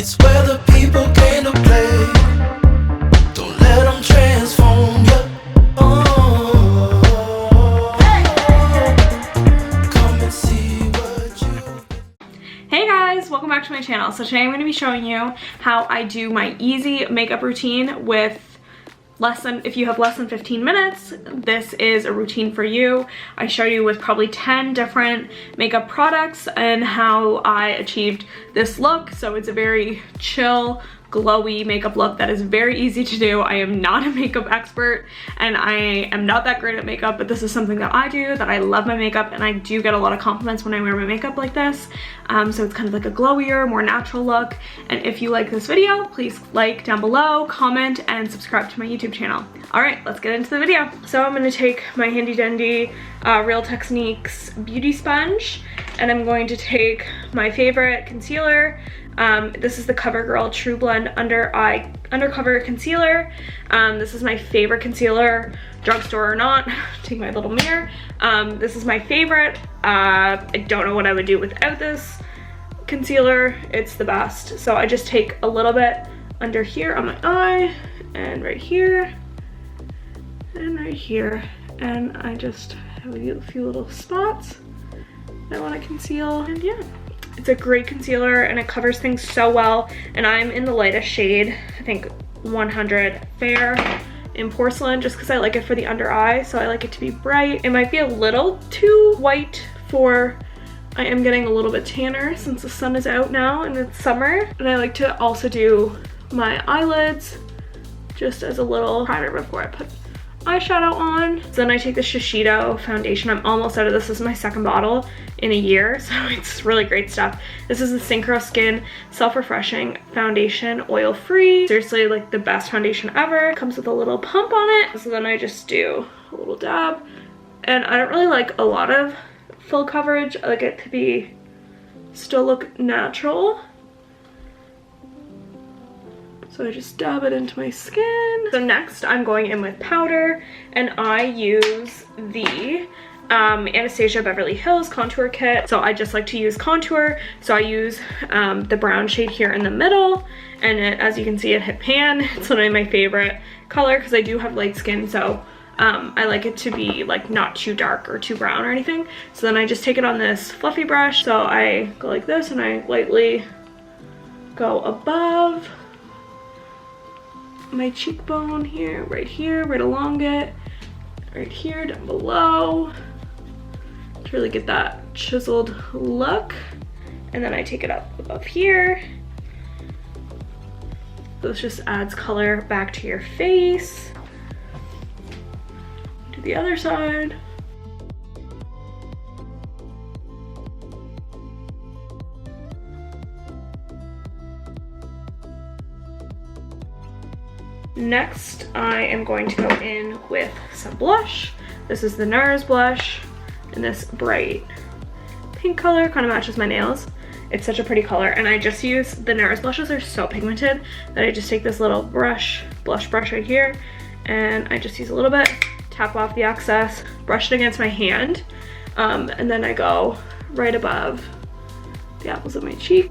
It's where the people came to play. Don't let them transform you. Come and see what you. Hey guys, welcome back to my channel. So today I'm going to be showing you how I do my easy makeup routine with if you have less than 15 minutes, this is a routine for you. I show you with probably 10 different makeup products and how I achieved this look. So it's a very chill, glowy makeup look that is very easy to do. I am not a makeup expert and I am not that great at makeup, but this is something that I do, that I love my makeup, and I do get a lot of compliments when I wear my makeup like this. So it's kind of like a glowier, more natural look. And if you like this video, please like down below, comment, and subscribe to my YouTube channel. All right, let's get into the video. So I'm gonna take my handy dandy Real Techniques beauty sponge, and I'm going to take my favorite concealer. This is the CoverGirl True Blend Undercover Concealer. This is my favorite concealer, drugstore or not. Take my little mirror. This is my favorite. I don't know what I would do without this concealer. It's the best. So I just take a little bit under here on my eye, and right here, and right here. And I just have a few little spots that I want to conceal, and yeah. It's a great concealer and it covers things so well, and I'm in the lightest shade, I think 100 Fair in Porcelain, just because I like it for the under eye, so I like it to be bright. It might be a little too white for, I am getting a little bit tanner since the sun is out now and it's summer. And I like to also do my eyelids just as a little primer before I put eyeshadow on. So then I take the Shiseido foundation. I'm almost out of this. This is my second bottle in a year, so it's really great stuff. This is the Synchro Skin Self-Refreshing Foundation, oil-free. Seriously, like the best foundation ever. Comes with a little pump on it. So then I just do a little dab. And I don't really like a lot of full coverage. I like it to be, still look natural. So I just dab it into my skin. So next I'm going in with powder, and I use the Anastasia Beverly Hills contour kit. So I just like to use contour. So I use the brown shade here in the middle, and as you can see, it hit pan. It's one of my favorite color because I do have light skin, so I like it to be like not too dark or too brown or anything. So then I just take it on this fluffy brush. So I go like this and I lightly go above my cheekbone here, right along it, right here, down below, to really get that chiseled look. And then I take it up above here. This just adds color back to your face. Do the other side. Next, I am going to go in with some blush. This is the NARS blush in this bright pink color, kind of matches my nails. It's such a pretty color, and I just use, the NARS blushes are so pigmented that I just take this little blush brush right here, and I just use a little bit, tap off the excess, brush it against my hand, and then I go right above the apples of my cheek.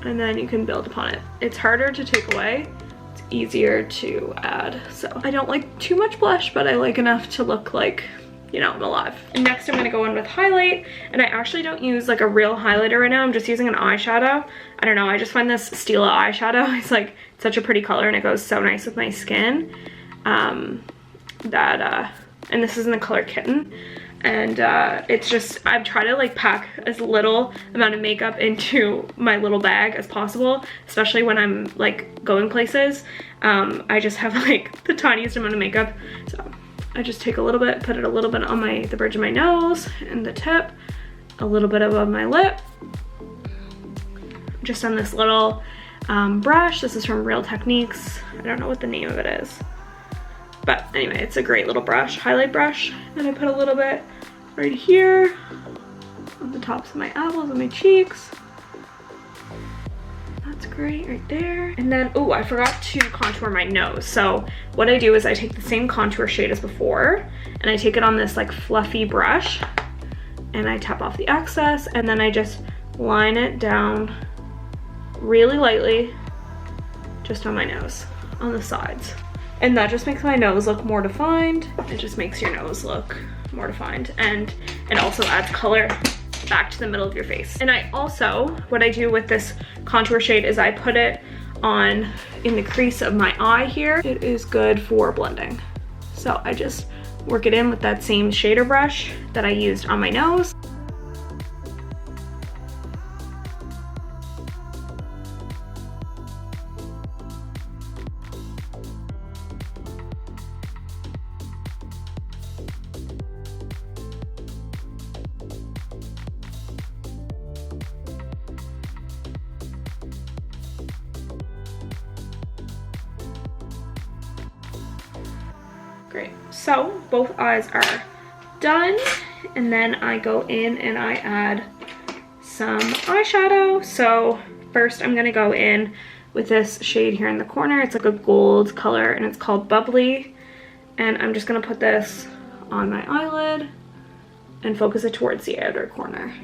And then you can build upon it. It's harder to take away, it's easier to add. So I don't like too much blush, but I like enough to look like, you know, I'm alive. And next I'm gonna go in with highlight, and I actually don't use like a real highlighter right now. I'm just using an eyeshadow. I don't know, I just find this Stila eyeshadow, it's like such a pretty color and it goes so nice with my skin. And this is in the color Kitten. And it's just, I've tried to like pack as little amount of makeup into my little bag as possible, especially when I'm like going places. I just have like the tiniest amount of makeup, so I just take a little bit, put it a little bit on the bridge of my nose and the tip, a little bit above my lip, just on this little brush. This is from Real Techniques. I don't know what the name of it is. But anyway, it's a great little brush, highlight brush. And I put a little bit right here on the tops of my apples and my cheeks. That's That's great right there. And then, oh, I forgot to contour my nose. So what I do is I take the same contour shade as before, and I take it on this like fluffy brush, and I tap off the excess, and then I just line it down really lightly just on my nose, on the sides. And that just makes my nose look more defined. It just makes your nose look more defined, and it also adds color back to the middle of your face. And I also, what I do with this contour shade is I put it on in the crease of my eye here. It is good for blending. So I just work it in with that same shader brush that I used on my nose. Great, so both eyes are done, and then I go in and I add some eyeshadow. So first I'm gonna go in with this shade here in the corner. It's like a gold color and it's called Bubbly. And I'm just gonna put this on my eyelid and focus it towards the outer corner.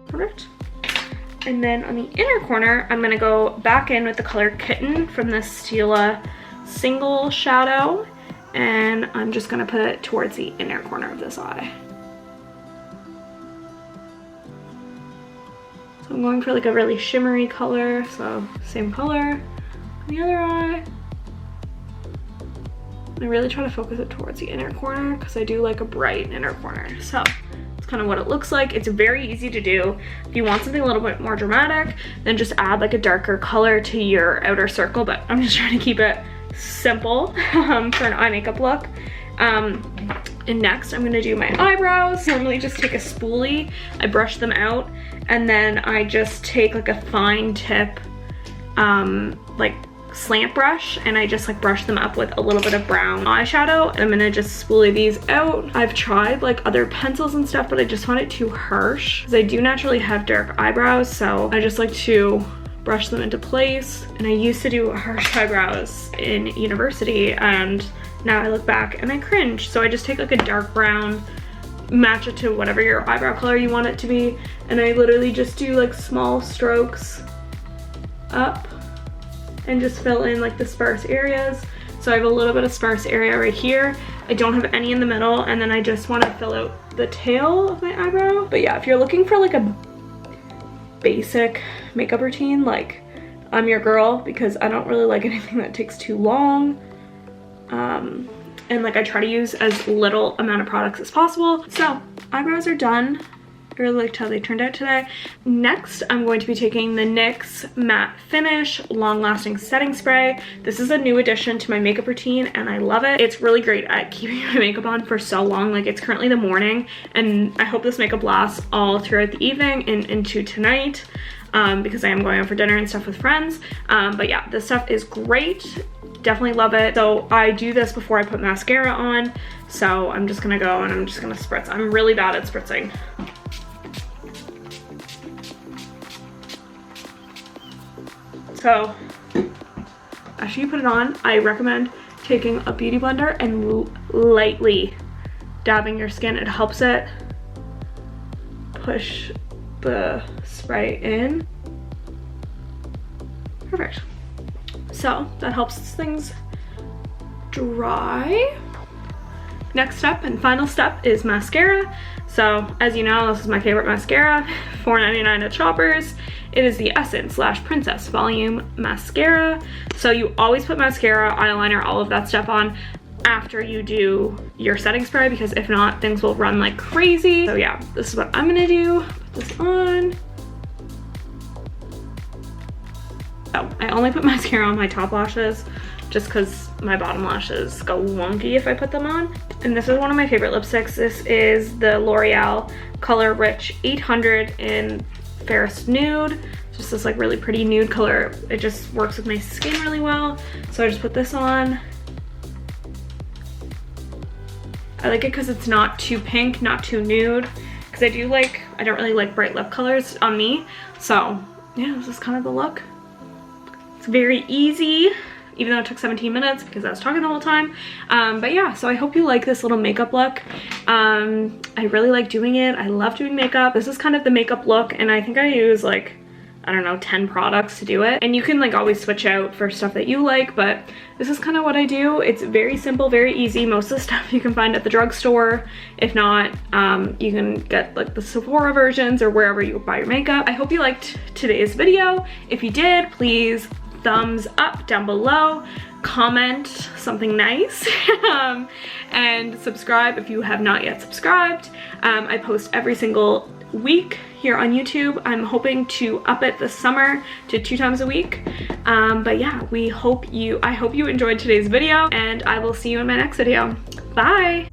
Perfect. And then on the inner corner, I'm gonna go back in with the color Kitten from the Stila single shadow, and I'm just gonna put it towards the inner corner of this eye. So I'm going for like a really shimmery color, so same color on the other eye. I really try to focus it towards the inner corner because I do like a bright inner corner. So kind of what it looks like. It's very easy to do. If you want something a little bit more dramatic, then just add like a darker color to your outer circle, but I'm just trying to keep it simple for an eye makeup look. And next I'm gonna do my eyebrows. Normally just take a spoolie, I brush them out, and then I just take like a fine tip like slant brush, and I just like brush them up with a little bit of brown eyeshadow. I'm gonna just spoolie these out. I've tried like other pencils and stuff, but I just found it too harsh because I do naturally have dark eyebrows, so I just like to brush them into place. And I used to do harsh eyebrows in university, and now I look back and I cringe. So I just take like a dark brown, match it to whatever your eyebrow color you want it to be, and I literally just do like small strokes up and just fill in like the sparse areas. So I have a little bit of sparse area right here. I don't have any in the middle, and then I just want to fill out the tail of my eyebrow. But yeah, if you're looking for like a basic makeup routine, like I'm your girl, because I don't really like anything that takes too long. And like I try to use as little amount of products as possible. So eyebrows are done. I really liked how they turned out today. Next, I'm going to be taking the NYX Matte Finish Long Lasting Setting Spray. This is a new addition to my makeup routine, and I love it. It's really great at keeping my makeup on for so long. Like, it's currently the morning, and I hope this makeup lasts all throughout the evening and into tonight, because I am going out for dinner and stuff with friends. But yeah, this stuff is great. Definitely love it. So I do this before I put mascara on. So I'm just gonna go and I'm just gonna spritz. I'm really bad at spritzing. So after you put it on, I recommend taking a beauty blender and lightly dabbing your skin. It helps it push the spray in. Perfect. So that helps things dry. Next step and final step is mascara. So as you know, this is my favorite mascara, $4.99 at Shoppers. It is the Essence Princess Volume Mascara. So you always put mascara, eyeliner, all of that stuff on after you do your setting spray, because if not, things will run like crazy. So yeah, this is what I'm gonna do. Put this on. So I only put mascara on my top lashes just because my bottom lashes go wonky if I put them on. And this is one of my favorite lipsticks. This is the L'Oreal Color Rich 800 in Fairest Nude. Just this like really pretty nude color. It just works with my skin really well. So I just put this on. I like it because it's not too pink, not too nude. Because I don't really like bright lip colors on me. So yeah, this is kind of the look. It's very easy, even though it took 17 minutes because I was talking the whole time. But yeah, so I hope you like this little makeup look. I really like doing it. I love doing makeup. This is kind of the makeup look, and I think I use like, I don't know, 10 products to do it. And you can like always switch out for stuff that you like, but this is kind of what I do. It's very simple, very easy. Most of the stuff you can find at the drugstore. If not, you can get like the Sephora versions or wherever you buy your makeup. I hope you liked today's video. If you did, please thumbs up down below, comment something nice, and subscribe if you have not yet subscribed. I post every single week here on YouTube. I'm hoping to up it this summer to 2 times a week. But yeah, I hope you enjoyed today's video, and I will see you in my next video. Bye!